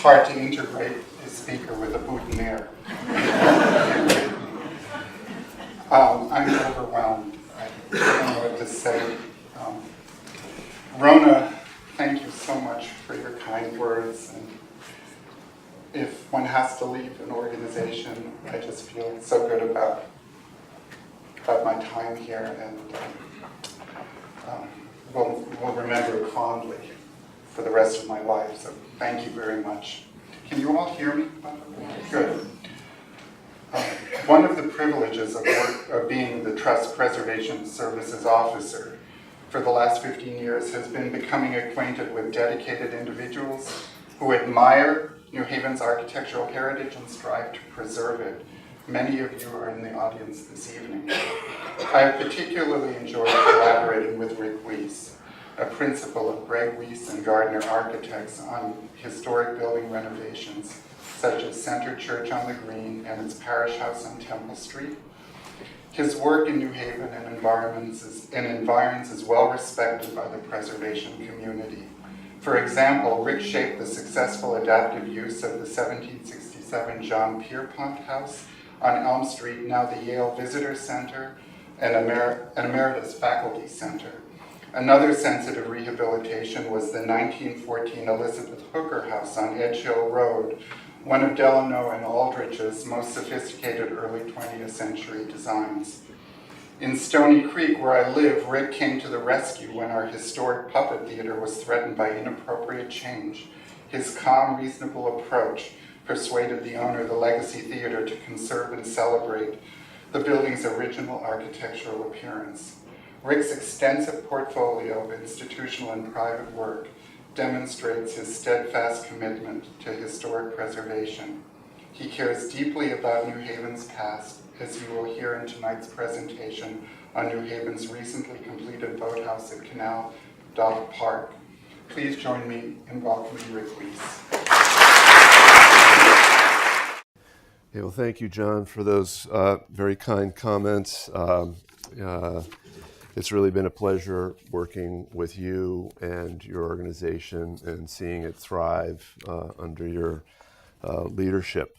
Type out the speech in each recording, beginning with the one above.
hard to integrate a speaker with a boutonniere. I'm overwhelmed. I don't know what to say. Rona, thank you so much for your kind words. And if one has to leave an organization, I just feel so good about my time here, and we'll remember it fondly for the rest of my life. So thank you very much. Can you all hear me? Good. One of the privileges of being the Trust Preservation Services officer for the last 15 years has been becoming acquainted with dedicated individuals who admire New Haven's architectural heritage and strive to preserve it. Many of you are in the audience this evening. I have particularly enjoyed collaborating with Rick Wies, a principal of Greg Wies and Gardner Architects, on historic building renovations, such as Center Church on the Green and its parish house on Temple Street. His work in New Haven and environs is well respected by the preservation community. For example, Rick shaped the successful adaptive use of the 1767 John Pierpont House on Elm Street, now the Yale Visitor Center and Emeritus Faculty Center. Another sensitive rehabilitation was the 1914 Elizabeth Hooker House on Edge Hill Road, one of Delano and Aldrich's most sophisticated early 20th century designs. In Stony Creek, where I live, Rick came to the rescue when our historic puppet theater was threatened by inappropriate change. His calm, reasonable approach persuaded the owner of the Legacy Theater to conserve and celebrate the building's original architectural appearance. Rick's extensive portfolio of institutional and private work demonstrates his steadfast commitment to historic preservation. He cares deeply about New Haven's past, as you will hear in tonight's presentation on New Haven's recently completed boathouse at Canal Dock Park. Please join me in welcoming Rick Wies. Okay, well, thank you, John, for those very kind comments. It's really been a pleasure working with you and your organization and seeing it thrive under your leadership.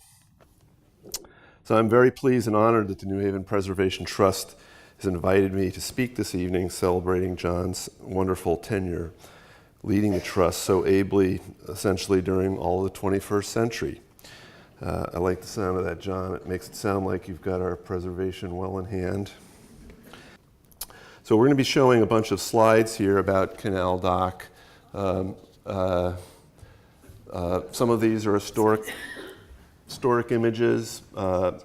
So I'm very pleased and honored that the New Haven Preservation Trust has invited me to speak this evening celebrating John's wonderful tenure leading the trust so ably, essentially during all of the 21st century. I like the sound of that, John. It makes it sound like you've got our preservation well in hand. So we're going to be showing a bunch of slides here about Canal Dock. Some of these are historic images. My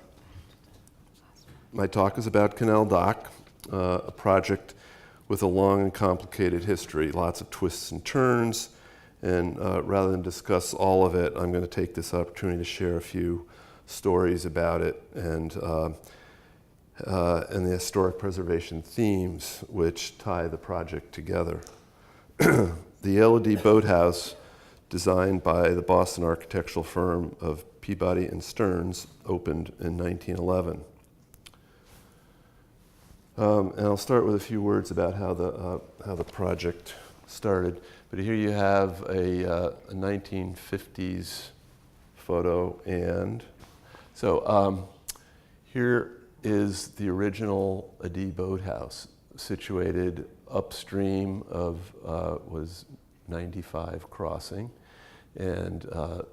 talk is about Canal Dock, a project with a long and complicated history, lots of twists and turns. And rather than discuss all of it, I'm going to take this opportunity to share a few stories about it and the historic preservation themes which tie the project together. The Yale Boathouse, designed by the Boston architectural firm of Peabody and Stearns, opened in 1911. And I'll start with a few words about how the project started. But here you have a 1950s photo, and so here is the original Adi Boathouse, situated upstream of was 95 Crossing, and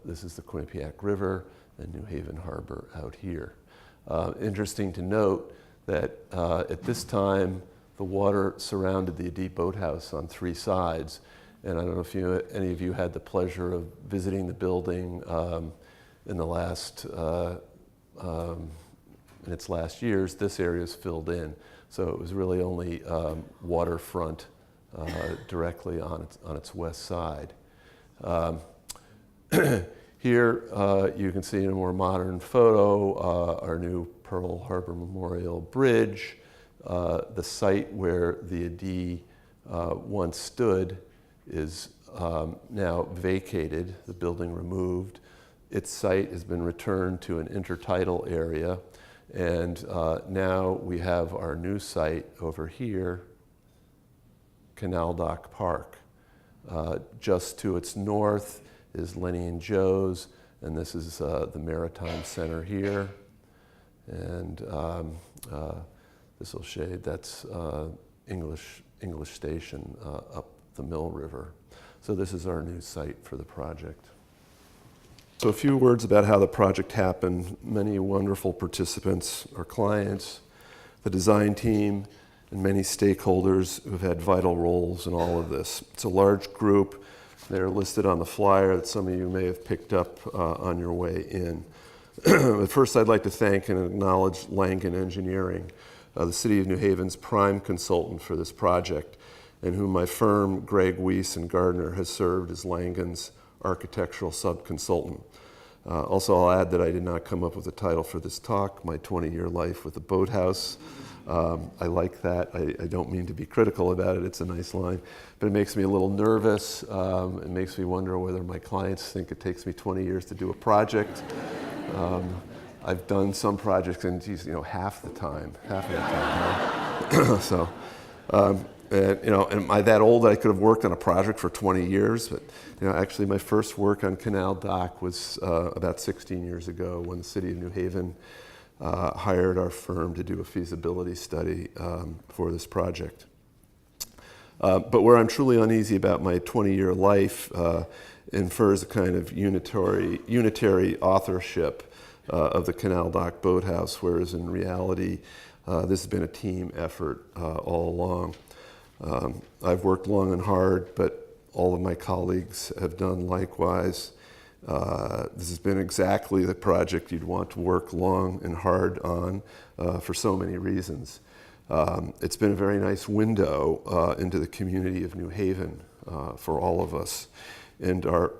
this is the Quinnipiac River and New Haven Harbor out here. Interesting to note that at this time the water surrounded the Adi Boathouse on three sides, and I don't know if any of you had the pleasure of visiting the building in the last in its last years. This area is filled in, so it was really only waterfront directly on its west side. Here you can see in a more modern photo our new Pearl Harbor Memorial Bridge. The site where the Adi once stood is now vacated, the building removed. Its site has been returned to an intertidal area, and now we have our new site over here, Canal Dock Park. Just to its north is Lenny and Joe's, and this is the Maritime Center here. And this will shade, that's English Station up the Mill River. So this is our new site for the project. So a few words about how the project happened. Many wonderful participants, our clients, the design team, and many stakeholders who have had vital roles in all of this. It's a large group. They're listed on the flyer that some of you may have picked up on your way in. But first, I'd like to thank and acknowledge Langen Engineering, the City of New Haven's prime consultant for this project, and whom my firm, Wies and Gardner, has served as Langen's architectural sub-consultant. Also, I'll add that I did not come up with a title for this talk, My 20-Year Life with the Boathouse. I like that. I don't mean to be critical about it. It's a nice line. But it makes me a little nervous. It makes me wonder whether my clients think it takes me 20 years to do a project. I've done some projects in, half the time. Right? So, am I that old that I could have worked on a project for 20 years? But, actually my first work on Canal Dock was about 16 years ago when the City of New Haven hired our firm to do a feasibility study for this project. But where I'm truly uneasy about my 20-year life infers a kind of unitary authorship of the Canal Dock Boathouse, whereas in reality, this has been a team effort all along. I've worked long and hard, but all of my colleagues have done likewise. This has been exactly the project you'd want to work long and hard on for so many reasons. It's been a very nice window into the community of New Haven for all of us, and our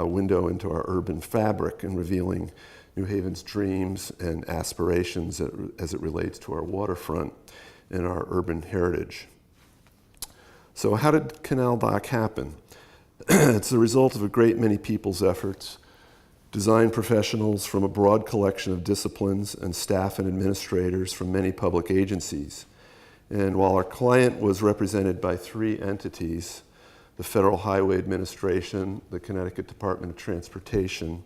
window into our urban fabric and revealing New Haven's dreams and aspirations as it relates to our waterfront and our urban heritage. So how did Canal Dock happen? It's the result of a great many people's efforts, design professionals from a broad collection of disciplines, and staff and administrators from many public agencies. And while our client was represented by three entities, the Federal Highway Administration, the Connecticut Department of Transportation,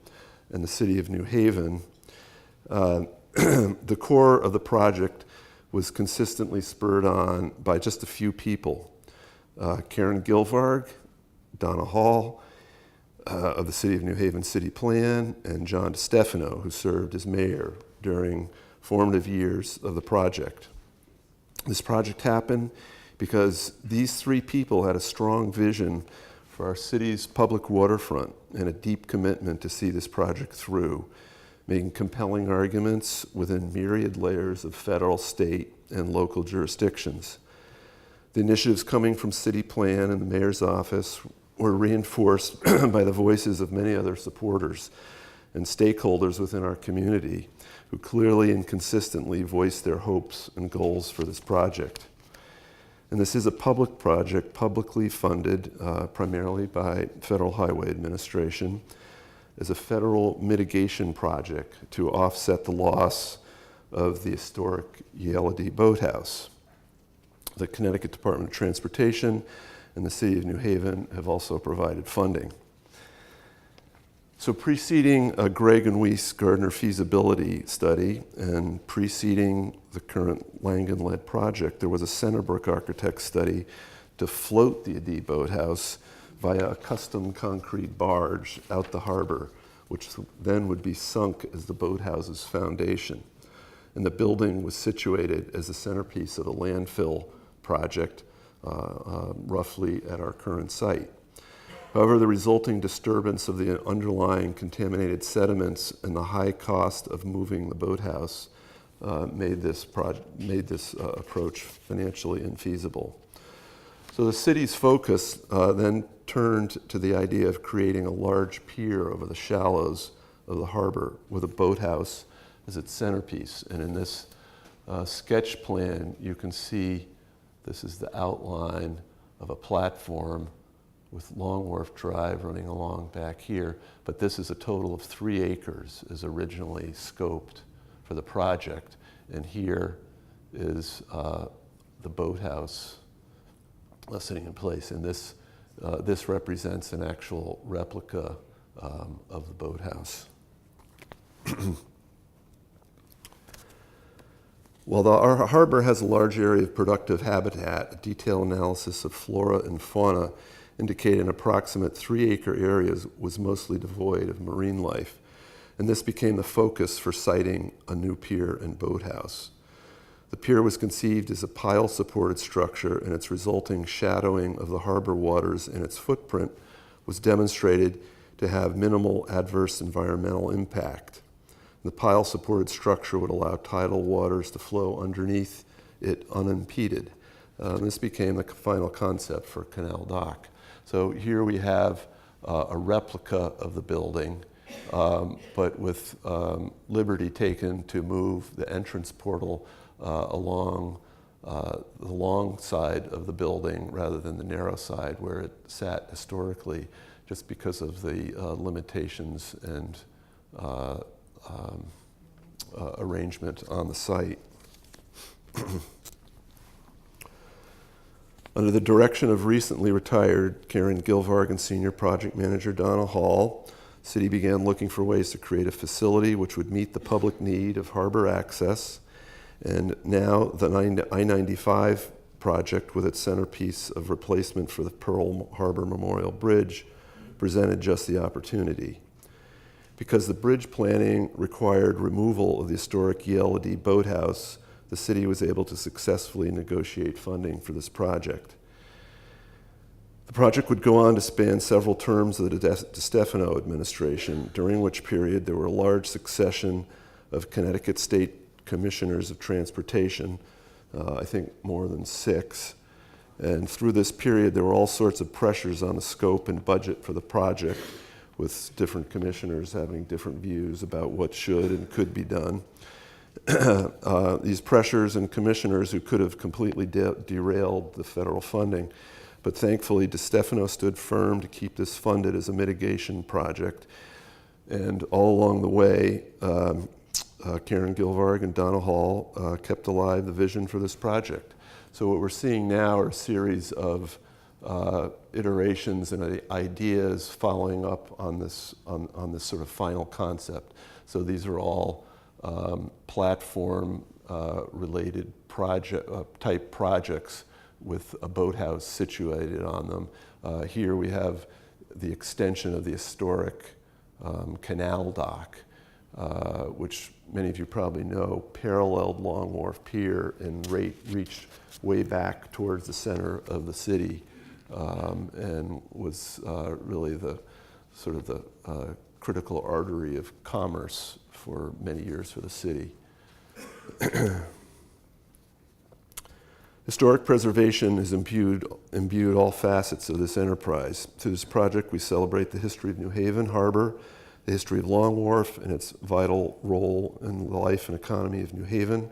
and the City of New Haven, the core of the project was consistently spurred on by just a few people. Karen Gilvarg, Donna Hall of the City of New Haven City Plan, and John DeStefano, who served as mayor during formative years of the project. This project happened because these three people had a strong vision for our city's public waterfront and a deep commitment to see this project through, making compelling arguments within myriad layers of federal, state, and local jurisdictions. The initiatives coming from City Plan and the Mayor's office were reinforced by the voices of many other supporters and stakeholders within our community who clearly and consistently voiced their hopes and goals for this project. And this is a public project, publicly funded primarily by Federal Highway Administration as a federal mitigation project to offset the loss of the historic Yale Boathouse. The Connecticut Department of Transportation and the City of New Haven have also provided funding. So preceding a Gregg and Wies Gardner feasibility study and preceding the current Langen-led project, there was a Centerbrook Architects study to float the Adee Boathouse via a custom concrete barge out the harbor, which then would be sunk as the boathouse's foundation. And the building was situated as the centerpiece of a landfill project roughly at our current site. However, the resulting disturbance of the underlying contaminated sediments and the high cost of moving the boathouse made this approach financially infeasible. So the city's focus then turned to the idea of creating a large pier over the shallows of the harbor with a boathouse as its centerpiece. And in this sketch plan, you can see this is the outline of a platform with Long Wharf Drive running along back here. But this is a total of 3 acres as originally scoped for the project. And here is the boathouse sitting in place. And this represents an actual replica of the boathouse. While our harbor has a large area of productive habitat, a detailed analysis of flora and fauna indicated an approximate 3-acre area was mostly devoid of marine life, and this became the focus for siting a new pier and boathouse. The pier was conceived as a pile-supported structure, and its resulting shadowing of the harbor waters and its footprint was demonstrated to have minimal adverse environmental impact. The pile-supported structure would allow tidal waters to flow underneath it unimpeded. This became the final concept for Canal Dock. So here we have a replica of the building, but with liberty taken to move the entrance portal along the long side of the building rather than the narrow side where it sat historically, just because of the limitations and arrangement on the site. Under the direction of recently retired Karen Gilvargan Senior Project Manager Donna Hall, the city began looking for ways to create a facility which would meet the public need of harbor access. And now the I-95 project, with its centerpiece of replacement for the Pearl Harbor Memorial Bridge, presented just the opportunity. Because the bridge planning required removal of the historic Yale boathouse, the city was able to successfully negotiate funding for this project. The project would go on to span several terms of the DeStefano administration, during which period there were a large succession of Connecticut State Commissioners of Transportation, I think more than 6. And through this period, there were all sorts of pressures on the scope and budget for the project, with different commissioners having different views about what should and could be done. These pressures and commissioners who could have completely derailed the federal funding. But thankfully, DeStefano stood firm to keep this funded as a mitigation project. And all along the way, Karen Gilvarg and Donna Hall kept alive the vision for this project. So what we're seeing now are a series of iterations and ideas following up on this sort of final concept. So these are all platform related type projects with a boathouse situated on them. Here we have the extension of the historic Canal Dock, which many of you probably know, paralleled Long Wharf Pier and reached way back towards the center of the city, and was really the sort of the critical artery of commerce for many years for the city. Historic preservation has imbued all facets of this enterprise. Through this project, we celebrate the history of New Haven Harbor, the history of Long Wharf, and its vital role in the life and economy of New Haven.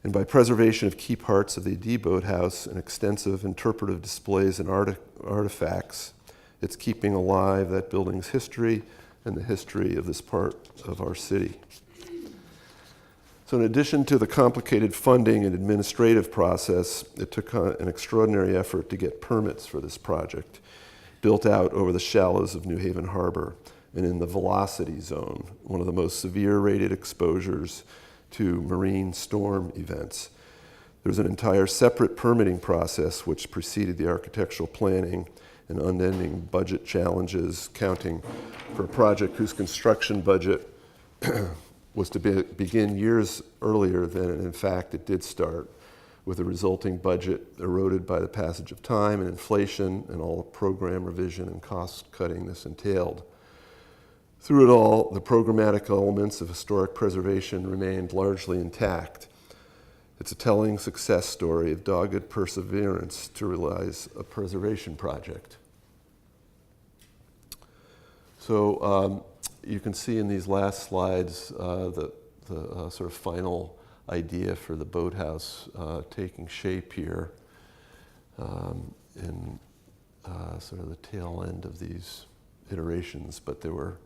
And by preservation of key parts of the boathouse and extensive interpretive displays and artifacts, it's keeping alive that building's history and the history of this part of our city. So in addition to the complicated funding and administrative process, it took an extraordinary effort to get permits for this project, built out over the shallows of New Haven Harbor and in the velocity zone, one of the most severe rated exposures to marine storm events. There's an entire separate permitting process which preceded the architectural planning and unending budget challenges, counting for a project whose construction budget was to begin years earlier than, in fact, it did start, with the resulting budget eroded by the passage of time and inflation and all the program revision and cost cutting this entailed. Through it all, the programmatic elements of historic preservation remained largely intact. It's a telling success story of dogged perseverance to realize a preservation project. So you can see in these last slides the sort of final idea for the boathouse taking shape here in sort of the tail end of these iterations, but there were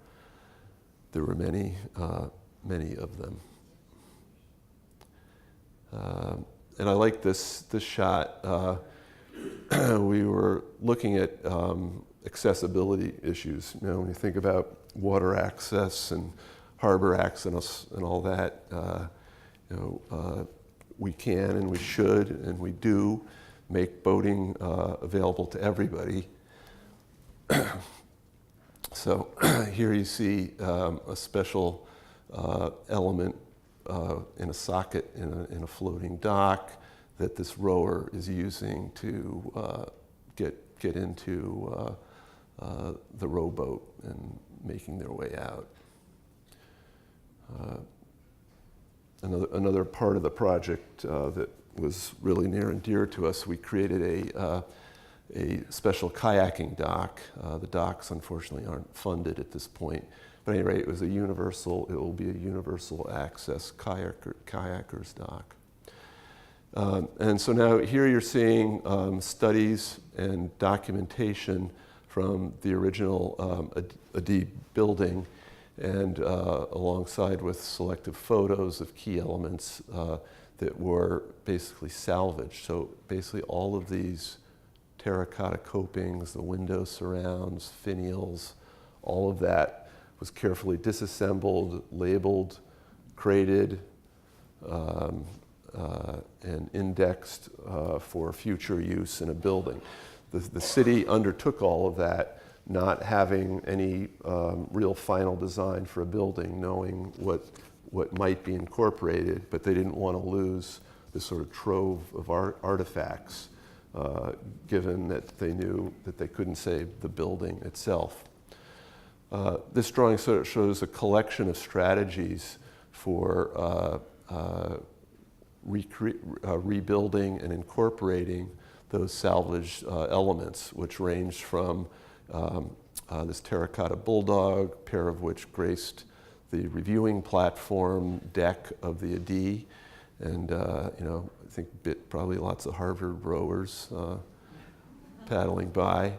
many of them. And I like this shot. We were looking at accessibility issues. You know, when you think about water access and harbor access and all that, we can and we should and we do make boating available to everybody. So here you see a special element in a socket in a floating dock that this rower is using to get into the rowboat and making their way out. Another part of the project that was really near and dear to us, we created a special kayaking dock. The docks, unfortunately, aren't funded at this point. But at any rate, it will be a universal access kayakers dock. And so now here you're seeing studies and documentation from the original AD building, and alongside with selective photos of key elements that were basically salvaged. So basically all of these terracotta copings, the window surrounds, finials, all of that was carefully disassembled, labeled, crated, and indexed for future use in a building. The city undertook all of that, not having any real final design for a building, knowing what might be incorporated, but they didn't want to lose this sort of trove of artifacts, given that they knew that they couldn't save the building itself. This drawing sort of shows a collection of strategies for rebuilding and incorporating those salvaged elements, which ranged from this terracotta bulldog, pair of which graced the reviewing platform deck of the AD, and I think probably lots of Harvard rowers paddling by.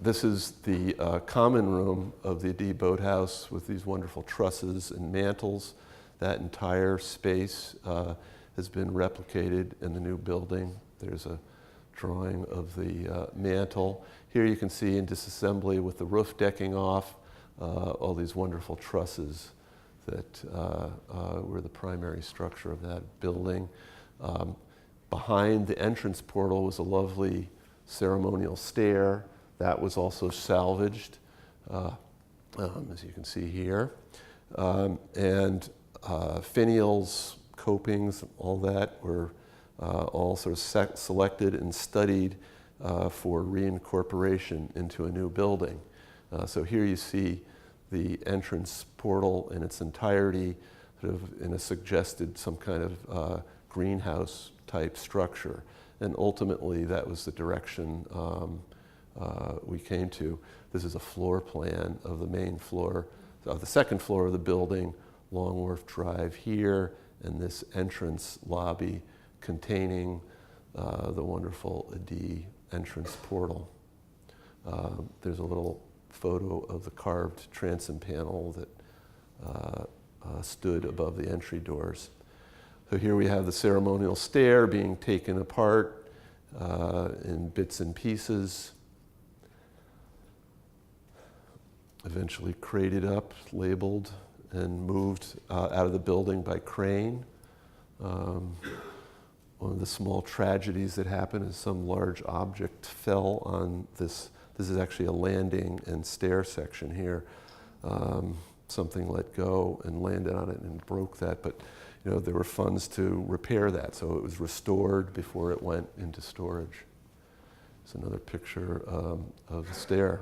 This is the common room of the AD boathouse with these wonderful trusses and mantels. That entire space has been replicated in the new building. There's a drawing of the mantel. Here you can see in disassembly with the roof decking off, all these wonderful trusses that were the primary structure of that building. Behind the entrance portal was a lovely ceremonial stair. That was also salvaged, as you can see here. And finials, copings, all that were all sort of selected and studied for reincorporation into a new building. So here you see the entrance portal in its entirety, sort of in a suggested some kind of greenhouse type structure. And ultimately that was the direction we came to. This is a floor plan of the main floor, of the second floor of the building, Long Wharf Drive here, and this entrance lobby containing the wonderful AD entrance portal. There's a little photo of the carved transom panel that stood above the entry doors. So here we have the ceremonial stair being taken apart in bits and pieces, eventually crated up, labeled, and moved out of the building by crane. One of the small tragedies that happened is some large object fell on this. This is actually a landing and stair section here. Something let go and landed on it and broke that, but there were funds to repair that, so it was restored before it went into storage. It's another picture of the stair.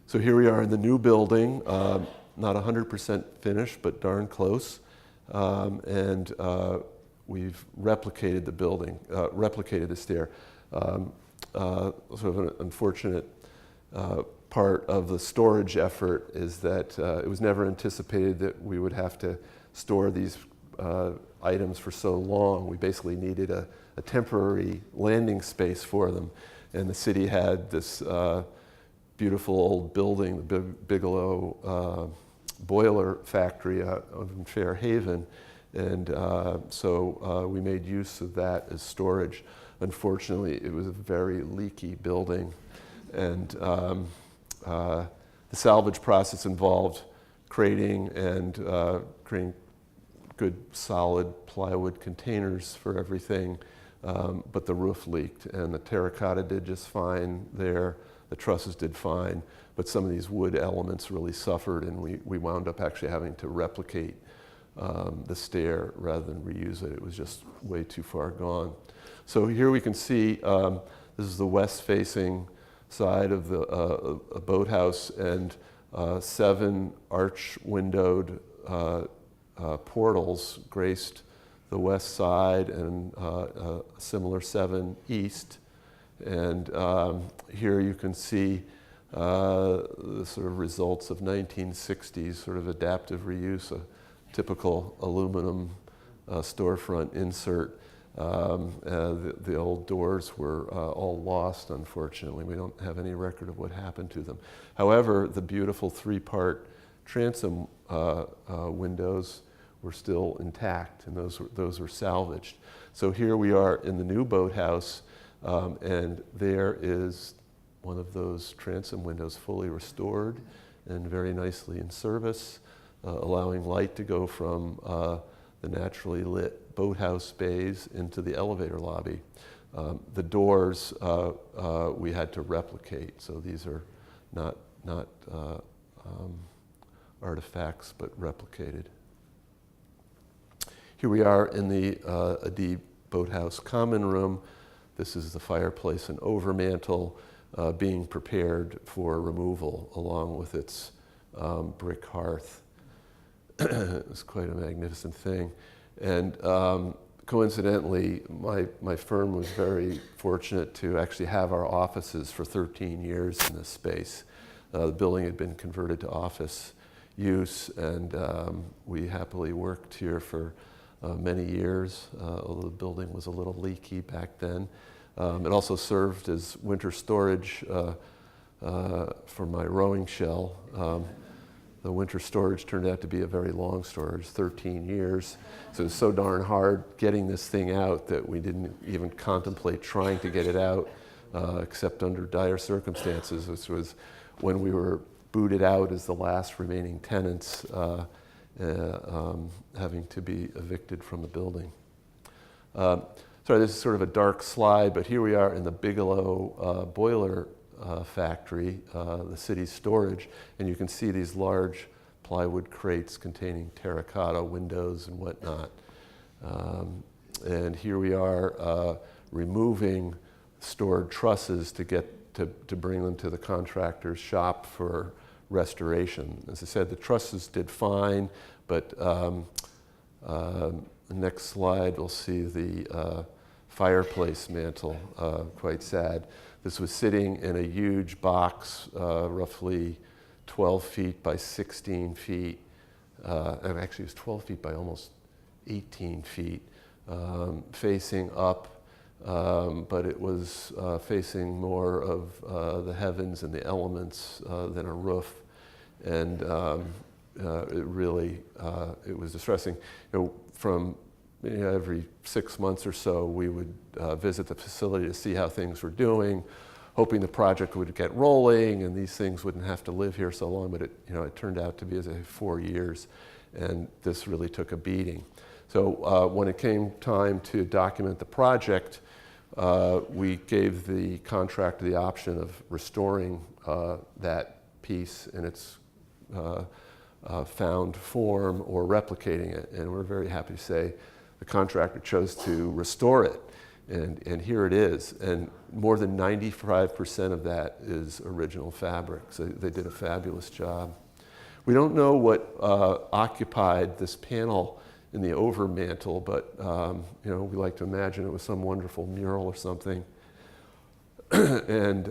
So here we are in the new building, not 100% finished, but darn close. And we've replicated the building, replicated the stair. Sort of an unfortunate part of the storage effort is that it was never anticipated that we would have to store these items for so long. We basically needed a temporary landing space for them. And the city had this beautiful old building, the Bigelow boiler factory out in Fairhaven. And so we made use of that as storage. Unfortunately, it was a very leaky building. And the salvage process involved crating and creating good solid plywood containers for everything, but the roof leaked, and the terracotta did just fine there. The trusses did fine, but some of these wood elements really suffered, and we wound up actually having to replicate the stair rather than reuse it. It was just way too far gone. So here we can see, this is the west-facing side of the boathouse, and 7 arch-windowed portals graced the west side, and a similar 7 east. And here you can see the sort of results of 1960s sort of adaptive reuse, a typical aluminum storefront insert. The old doors were all lost, unfortunately. We don't have any record of what happened to them. However, the beautiful 3-part transom windows were still intact, and those were salvaged. So here we are in the new boathouse, and there is one of those transom windows fully restored and very nicely in service, allowing light to go from the naturally lit boathouse bays into the elevator lobby. The doors we had to replicate, so these are not artifacts, but replicated. Here we are in the Adi Boathouse common room. This is the fireplace and overmantel being prepared for removal along with its brick hearth. It was quite a magnificent thing. And coincidentally, my firm was very fortunate to actually have our offices for 13 years in this space. The building had been converted to office use, and we happily worked here for many years, although the building was a little leaky back then. It also served as winter storage for my rowing shell. The winter storage turned out to be a very long storage, 13 years. So it was so darn hard getting this thing out that we didn't even contemplate trying to get it out, except under dire circumstances, which was when we were booted out as the last remaining tenants, having to be evicted from the building. Sorry, this is sort of a dark slide, but here we are in the Bigelow boiler factory, the city's storage, and you can see these large plywood crates containing terracotta windows and whatnot. And here we are removing stored trusses to bring them to the contractor's shop for restoration. As I said, the trusses did fine, but the next slide we'll see the fireplace mantel, quite sad. This was sitting in a huge box, roughly 12 feet by 16 feet. And actually it was 12 feet by almost 18 feet, facing up, but it was facing more of the heavens and the elements than a roof. And it was distressing. From every 6 months or so, we would visit the facility to see how things were doing, hoping the project would get rolling and these things wouldn't have to live here so long. But it turned out to be, as I say, 4 years, and this really took a beating. So when it came time to document the project, we gave the contractor the option of restoring that piece in its found form or replicating it, and we're very happy to say the contractor chose to restore it, and here it is, and more than 95% of that is original fabric, so they did a fabulous job. We don't know what occupied this panel in the overmantel, but we like to imagine it was some wonderful mural or something. And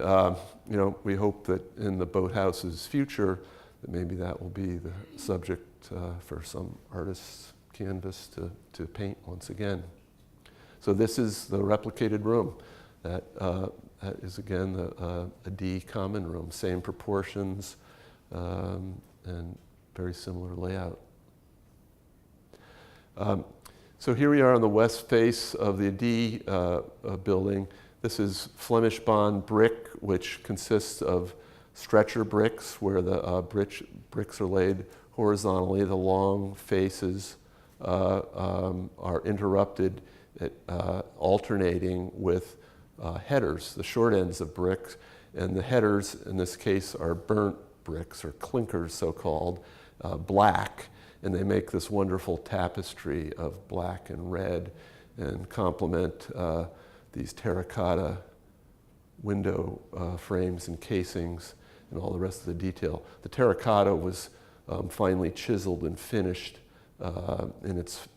we hope that in the boathouse's future, that maybe that will be the subject for some artist's canvas to paint once again. So this is the replicated room. That is again a D common room, same proportions and very similar layout. So here we are on the west face of the D building. This is Flemish bond brick, which consists of stretcher bricks, where the bricks are laid horizontally. The long faces are interrupted, alternating with headers, the short ends of bricks. And the headers, in this case, are burnt bricks, or clinkers, so-called, black. And they make this wonderful tapestry of black and red and complement these terracotta window frames and casings and all the rest of the detail. The terracotta was finely chiseled and finished in its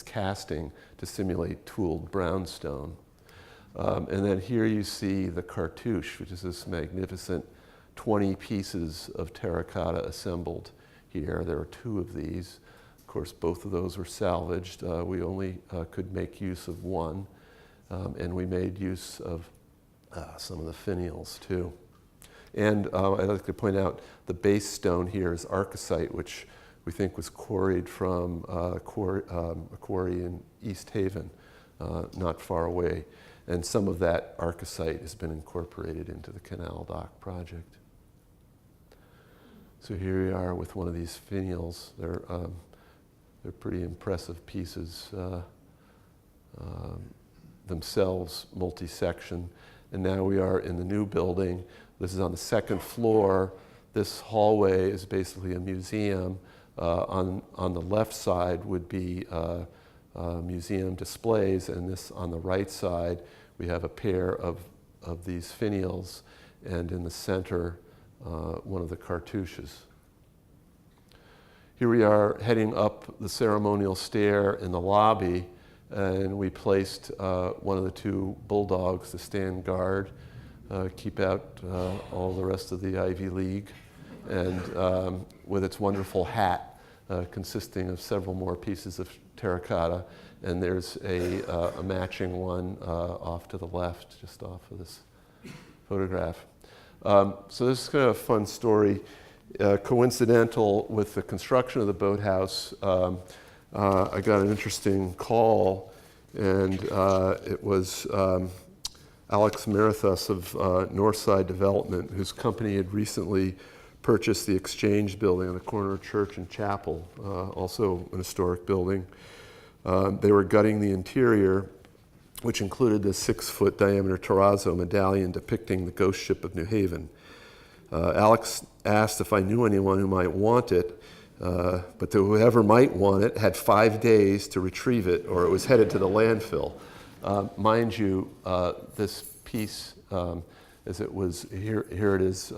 casting to simulate tooled brownstone. And then here you see the cartouche, which is this magnificent 20 pieces of terracotta assembled here. There are 2 of these. Of course, both of those were salvaged. We only could make use of one, and we made use of some of the finials too. And I'd like to point out the base stone here is arcasite, which we think was quarried from a quarry in East Haven, not far away. And some of that arcasite has been incorporated into the Canal Dock project. So here we are with one of these finials. They're pretty impressive pieces themselves, multi-section. And now we are in the new building. This is on the 2nd floor. This hallway is basically a museum. On the left side would be museum displays, and this on the right side we have a pair of these finials, and in the center one of the cartouches. Here we are heading up the ceremonial stair in the lobby, and we placed one of the 2 bulldogs to stand guard, keep out all the rest of the Ivy League, and with its wonderful hat consisting of several more pieces of terracotta, and there's a matching one off to the left, just off of this photograph. So this is kind of a fun story. Coincidental with the construction of the boathouse, I got an interesting call, and it was Alex Marathus of Northside Development, whose company had recently purchased the Exchange building on the corner of Church and Chapel, also an historic building. They were gutting the interior, which included this 6-foot diameter terrazzo medallion depicting the ghost ship of New Haven. Alex asked if I knew anyone who might want it, but whoever might want it had 5 days to retrieve it, or it was headed to the landfill. Mind you, this piece, as it was, here it is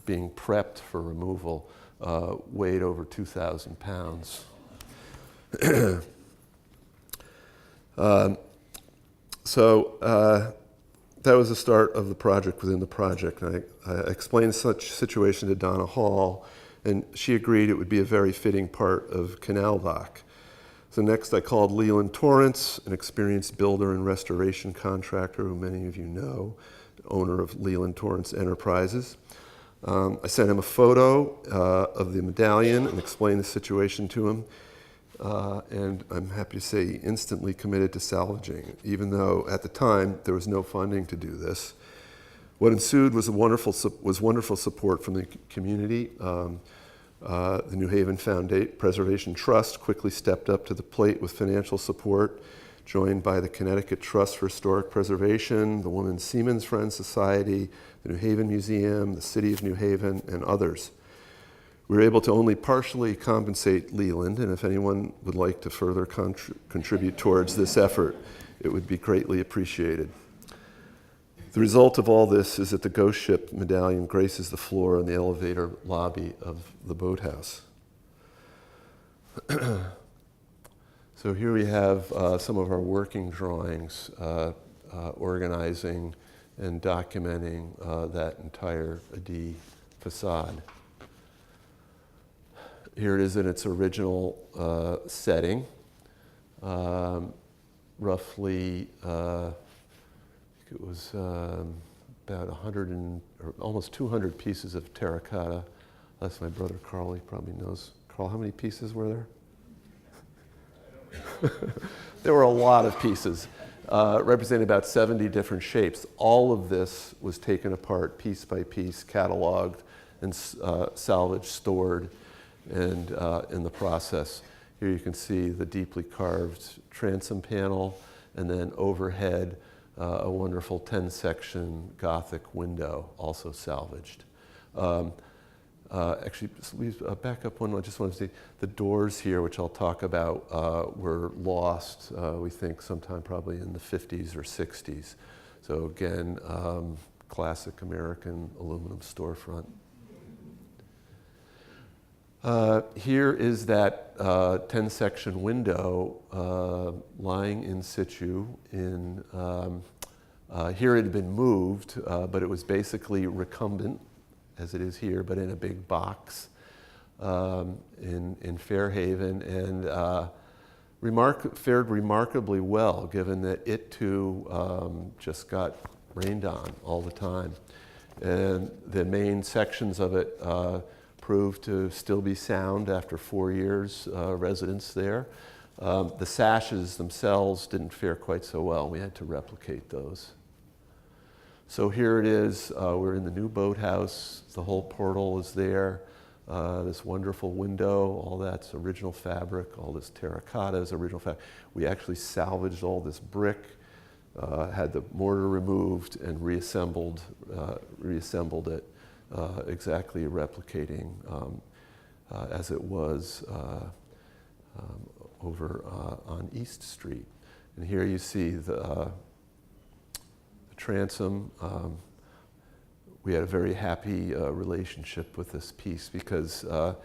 being prepped for removal, weighed over 2,000 pounds. So that was the start of the project within the project. And I explained such situation to Donna Hall, and she agreed it would be a very fitting part of Canal Dock. So next I called Leland Torrance, an experienced builder and restoration contractor who many of you know, owner of Leland Torrance Enterprises. I sent him a photo of the medallion and explained the situation to him. And I'm happy to say he instantly committed to salvaging it, even though at the time there was no funding to do this. What ensued was wonderful support from the community. The New Haven Preservation Trust quickly stepped up to the plate with financial support, joined by the Connecticut Trust for Historic Preservation, the Women's Seamen's Friends Society, the New Haven Museum, the City of New Haven, and others. We were able to only partially compensate Leland, and if anyone would like to further contribute towards this effort, it would be greatly appreciated. The result of all this is that the ghost ship medallion graces the floor in the elevator lobby of the boathouse. So here we have some of our working drawings organizing and documenting that entire AD facade. Here it is in its original setting, roughly, it was about 100 or almost 200 pieces of terracotta. That's my brother Carl, he probably knows. Carl, how many pieces were there? There were a lot of pieces. representing about 70 different shapes. All of this was taken apart piece by piece, cataloged, and salvaged, stored, and in the process. Here you can see the deeply carved transom panel, and then overhead, a wonderful 10-section Gothic window, also salvaged. Actually, back up one. I just wanted to say the doors here, which I'll talk about, were lost, we think, sometime probably in the 50s or 60s. So again, classic American aluminum storefront. Here is that 10-section window lying in situ. Here it had been moved, but it was basically recumbent, as it is here, but in a big box in Fairhaven, and fared remarkably well, given that it too just got rained on all the time. And the main sections of it proved to still be sound after 4 years residence there. The sashes themselves didn't fare quite so well. We had to replicate those. So here it is. We're in the new boathouse. The whole portal is there. This wonderful window, all that's original fabric, all this terracotta is original fabric. We actually salvaged all this brick, had the mortar removed and reassembled it, exactly replicating as it was over on East Street. And here you see the transom. We had a very happy relationship with this piece because it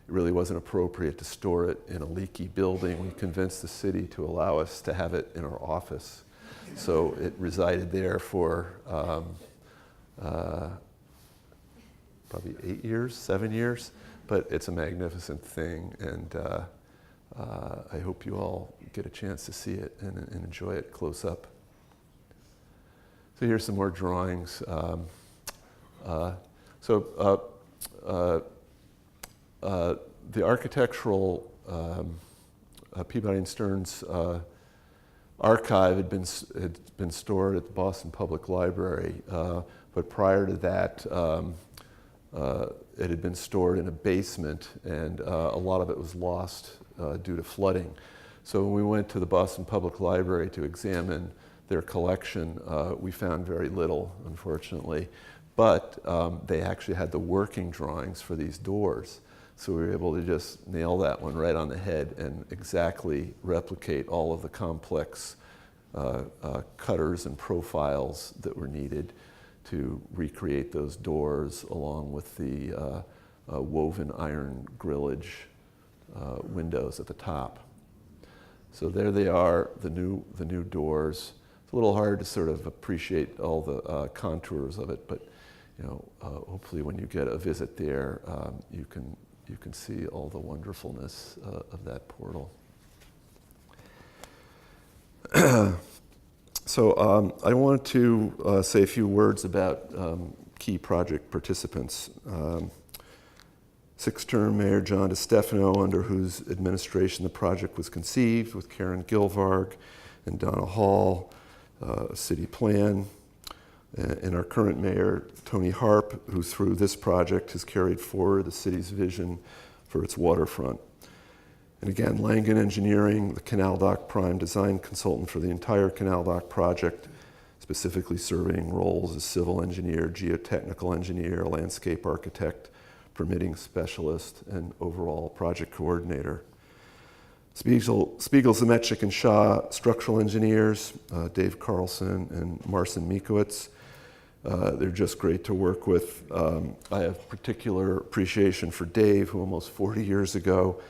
really wasn't appropriate to store it in a leaky building. We convinced the city to allow us to have it in our office. So it resided there for probably 8 years, 7 years, but it's a magnificent thing, and I hope you all get a chance to see it and enjoy it close up. So here's some more drawings. The architectural Peabody and Stearns archive had been stored at the Boston Public Library, but prior to that, it had been stored in a basement, and a lot of it was lost due to flooding. So when we went to the Boston Public Library to examine their collection, we found very little, unfortunately. But they actually had the working drawings for these doors. So we were able to just nail that one right on the head and exactly replicate all of the complex cutters and profiles that were needed to recreate those doors, along with the woven iron grillage windows at the top. So there they are, the new doors. It's a little hard to sort of appreciate all the contours of it, but hopefully when you get a visit there, you can see all the wonderfulness of that portal. So I wanted to say a few words about key project participants. Sixth-term Mayor John DeStefano, under whose administration the project was conceived, with Karen Gilvarg and Donna Hall, city plan, and our current mayor, Tony Harp, who through this project has carried forward the city's vision for its waterfront. And again, Langen Engineering, the Canal Dock prime design consultant for the entire Canal Dock project, specifically serving roles as civil engineer, geotechnical engineer, landscape architect, permitting specialist, and overall project coordinator. Spiegel, Zemechik, and Shaw, structural engineers, Dave Carlson and Marcin Mikowicz. They're just great to work with. I have particular appreciation for Dave, who almost 40 years ago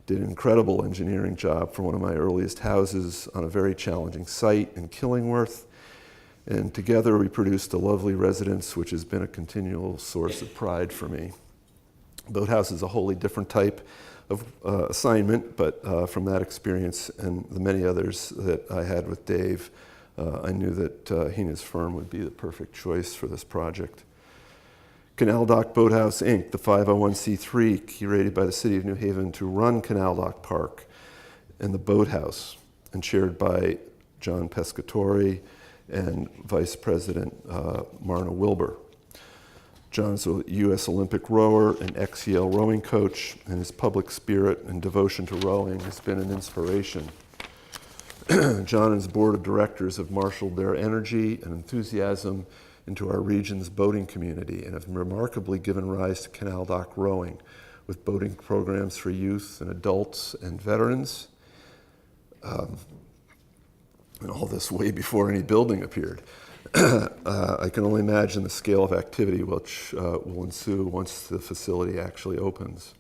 did an incredible engineering job for one of my earliest houses on a very challenging site in Killingworth. And together we produced a lovely residence, which has been a continual source of pride for me. Boathouse is a wholly different type of assignment, but from that experience and the many others that I had with Dave, I knew that he and his firm would be the perfect choice for this project. Canal Dock Boathouse, Inc., the 501c3 curated by the City of New Haven to run Canal Dock Park and the boathouse, and chaired by John Pescatori, and Vice President Marna Wilbur. John's a U.S. Olympic rower, an ex-Yale rowing coach, and his public spirit and devotion to rowing has been an inspiration. John and his board of directors have marshaled their energy and enthusiasm into our region's boating community and have remarkably given rise to Canal Dock rowing, with boating programs for youth and adults and veterans, and all this way before any building appeared. I can only imagine the scale of activity which will ensue once the facility actually opens.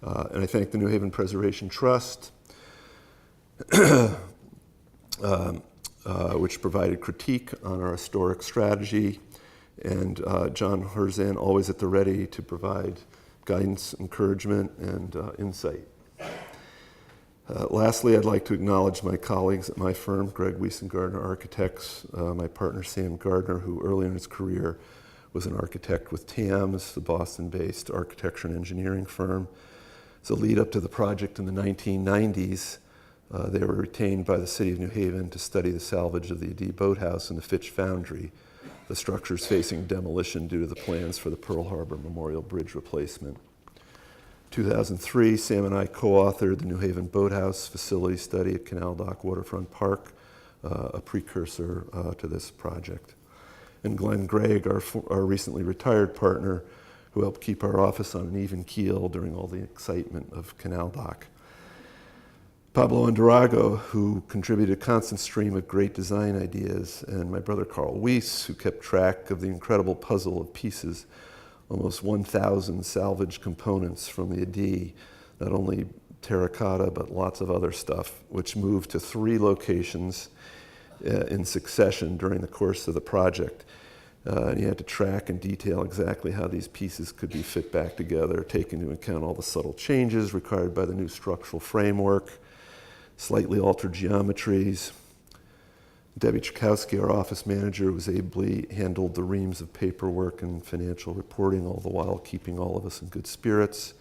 And I thank the New Haven Preservation Trust, which provided critique on our historic strategy, and John Herzan, always at the ready to provide guidance, encouragement, and insight. Lastly, I'd like to acknowledge my colleagues at my firm, Greg Wies and Gardner Architects, my partner Sam Gardner, who early in his career was an architect with TAMS, the Boston-based architecture and engineering firm. As a lead up to the project in the 1990s, they were retained by the city of New Haven to study the salvage of the Adee Boathouse and the Fitch Foundry, the structures facing demolition due to the plans for the Pearl Harbor Memorial Bridge replacement. 2003, Sam and I co-authored the New Haven Boathouse facility study at Canal Dock Waterfront Park, a precursor to this project. And Glenn Gregg, our recently retired partner, who helped keep our office on an even keel during all the excitement of Canal Dock. Pablo Andarago, who contributed a constant stream of great design ideas, and my brother Carl Wies, who kept track of the incredible puzzle of pieces, almost 1,000 salvaged components from the Adee, not only terracotta, but lots of other stuff, which moved to 3 locations in succession during the course of the project. And you had to track and detail exactly how these pieces could be fit back together, take into account all the subtle changes required by the new structural framework, slightly altered geometries. Debbie Tchaikovsky, our office manager, was ably handled the reams of paperwork and financial reporting, all the while keeping all of us in good spirits.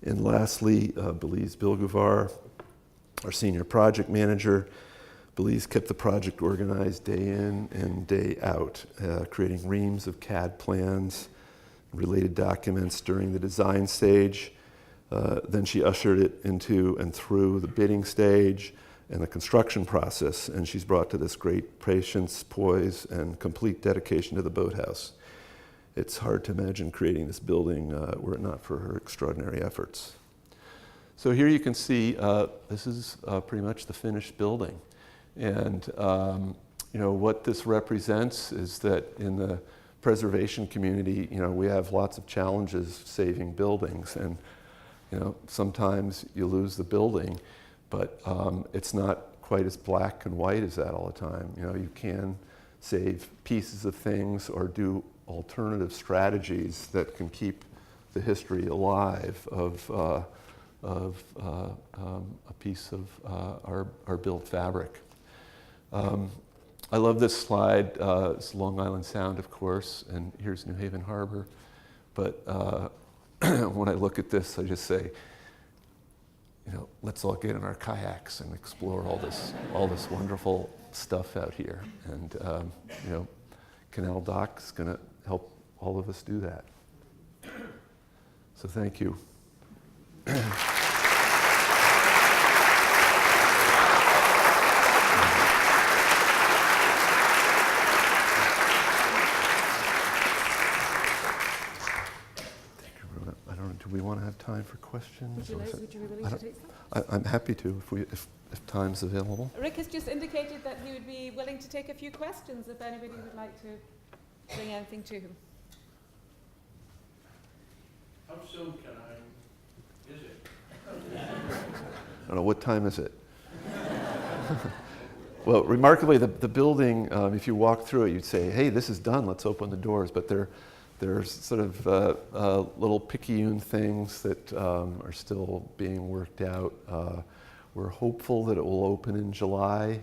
And lastly, Belize Bilguvar, our senior project manager. Belize kept the project organized day in and day out, creating reams of CAD plans, related documents during the design stage. Then she ushered it into and through the bidding stage and the construction process, and she's brought to this great patience, poise, and complete dedication to the boathouse. It's hard to imagine creating this building were it not for her extraordinary efforts. So here you can see this is pretty much the finished building. And what this represents is that in the preservation community, we have lots of challenges saving buildings, and sometimes you lose the building, but it's not quite as black and white as that all the time. You can save pieces of things or do alternative strategies that can keep the history alive of a piece of our built fabric. I love this slide. It's Long Island Sound, of course, and here's New Haven Harbor. But when I look at this, I just say, let's all get in our kayaks and explore all this wonderful stuff out here. And Canal Dock is going to help all of us do that. So thank you. Do we want to have time for questions? Would you be willing to take some? I'm happy to, if time's available. Rick has just indicated that he would be willing to take a few questions if anybody would like to bring anything to him. How soon is it? I don't know, what time is it? Well, remarkably, the building, if you walk through it, you'd say, hey, this is done, let's open the doors. But there's sort of little picayune things that are still being worked out. We're hopeful that it will open in July.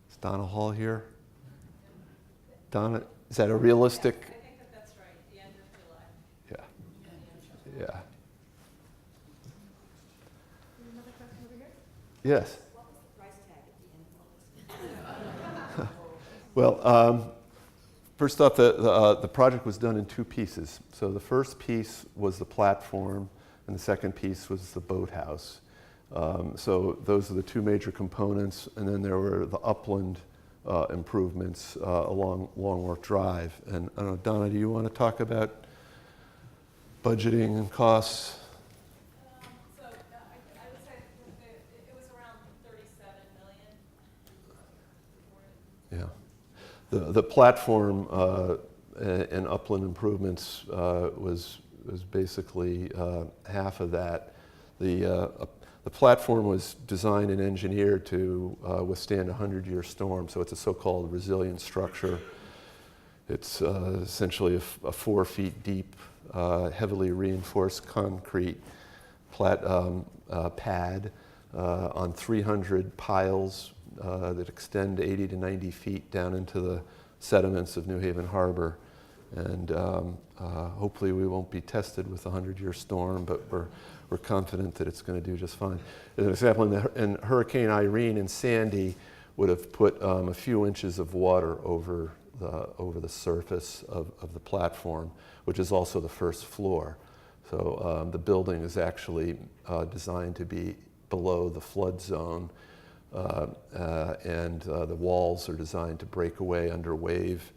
Is Donna Hall here? Donna, is that a realistic? I think that's right, the end of July. Yeah. Yeah. Another question over here? Yes. What was the price tag at the Well, first off, the project was done in two pieces. So the first piece was the platform, and the second piece was the boathouse. So those are the two major components, and then there were the upland improvements along Long Wharf Drive. And I don't know, Donna, do you want to talk about budgeting and costs? So I would say it was around 37 million. Yeah. The platform and upland improvements was basically half of that. The platform was designed and engineered to withstand a 100-year storm, so it's a so-called resilient structure. It's essentially a 4 feet deep, heavily reinforced concrete pad on 300 piles that extend 80 to 90 feet down into the sediments of New Haven Harbor. And hopefully we won't be tested with a 100-year storm, but we're confident that it's going to do just fine. As an example, in Hurricane Irene and Sandy would have put a few inches of water over the surface of the platform, which is also the first floor. So the building is actually designed to be below the flood zone, and the walls are designed to break away under wave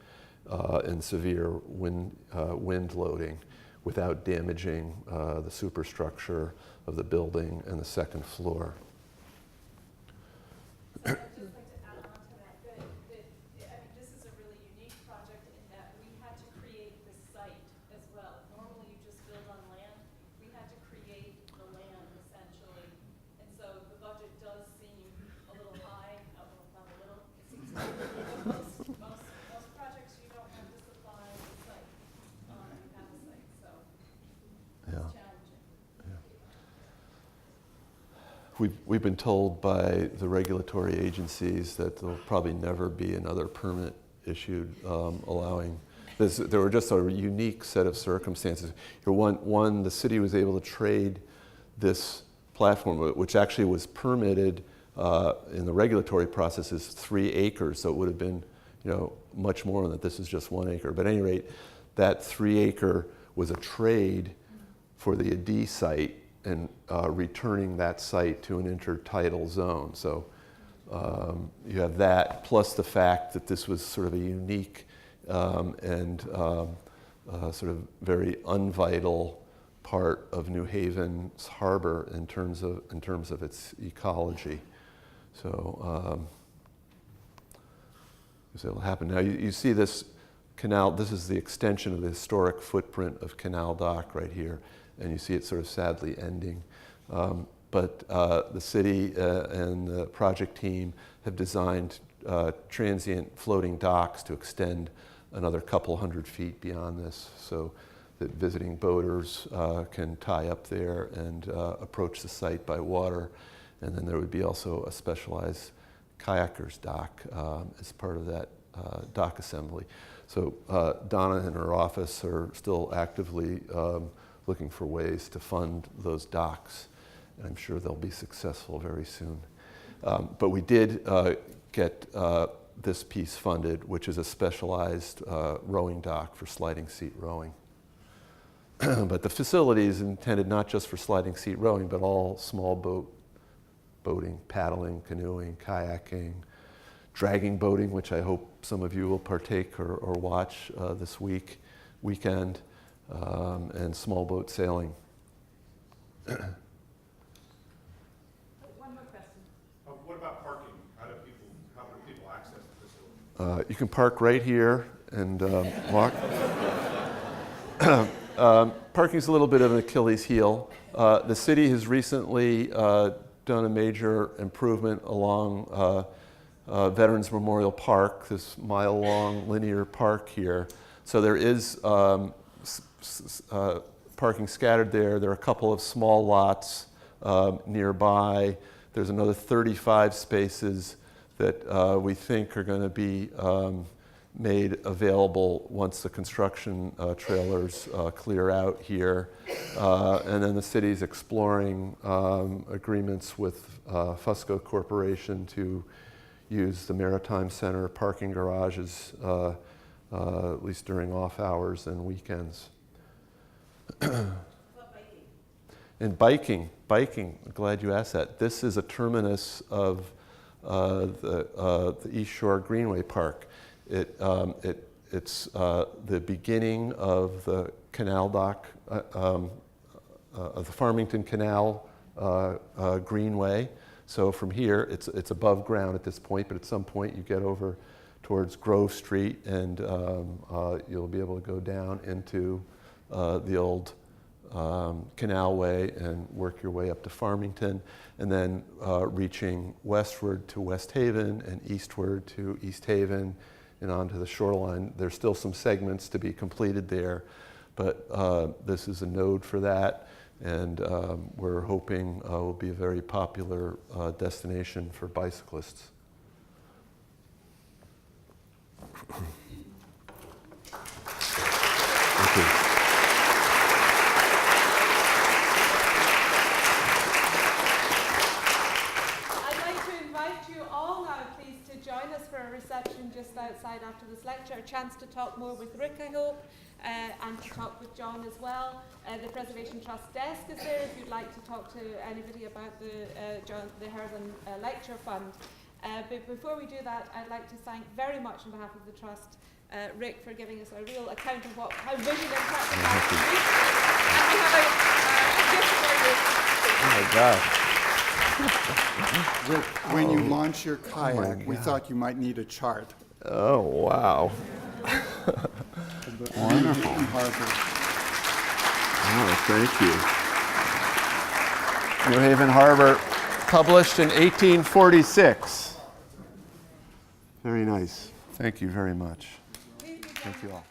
and severe wind loading without damaging the superstructure of the building and the second floor. I'd just like to add on to that, I mean, this is a really unique project in that we had to create the site as well. Normally you just build on land. We had to create the land essentially. And so the budget does seem a little high, not a little, it seems high. But most projects you don't have to supply the site. You have a site, so Yeah. it's challenging. We've been told by the regulatory agencies that there'll probably never be another permit issued allowing this. There were just a unique set of circumstances. One, the city was able to trade this platform, which actually was permitted in the regulatory process, is 3 acres. So it would have been, much more than that. This is just 1 acre. But at any rate, that 3 acre was a trade for the AD site and returning that site to an intertidal zone. So you have that, plus the fact that this was sort of a unique and sort of very unvital part of New Haven's harbor in terms of its ecology. So it'll happen. Now you see this canal. This is the extension of the historic footprint of Canal Dock right here. And you see it sort of sadly ending. But the city and the project team have designed transient floating docks to extend another couple hundred feet beyond this, so that visiting boaters can tie up there and approach the site by water. And then there would be also a specialized kayakers dock as part of that dock assembly. So Donna and her office are still actively looking for ways to fund those docks, and I'm sure they'll be successful very soon. But we did get this piece funded, which is a specialized rowing dock for sliding seat rowing. But the facility is intended not just for sliding seat rowing, but all small boating, paddling, canoeing, kayaking, dragging boating, which I hope some of you will partake or watch this weekend. And small boat sailing. One more question. What about parking? How do people access the facility? You can park right here and walk. Parking's a little bit of an Achilles heel. The city has recently done a major improvement along Veterans Memorial Park, this mile-long linear park here. So there is parking scattered there. There are a couple of small lots nearby. There's another 35 spaces that we think are going to be made available once the construction trailers clear out here. And then the city's exploring agreements with Fusco Corporation to use the Maritime Center parking garages, at least during off hours and weekends. And biking, glad you asked that. This is a terminus of the East Shore Greenway Park. It's the beginning of the Canal Dock, of the Farmington Canal Greenway. So from here, it's above ground at this point, but at some point you get over towards Grove Street, and you'll be able to go down into the old Canalway and work your way up to Farmington, and then reaching westward to West Haven and eastward to East Haven and onto the shoreline. There's still some segments to be completed there, but this is a node for that, and we're hoping will be a very popular destination for bicyclists. Thank you. Reception just outside after this lecture, a chance to talk more with Rick, I hope, and to talk with John as well. The Preservation Trust desk is there if you'd like to talk to anybody about the Herzan Lecture Fund. But before we do that, I'd like to thank very much on behalf of the Trust Rick for giving us a real account of how vision and practice are. And we have a gift for you. Oh my gosh. When you launch your kayak, we thought you might need a chart. Oh, wow. Wonderful. Oh, thank you. New Haven Harbor, published in 1846. Very nice. Thank you very much. Thank you all.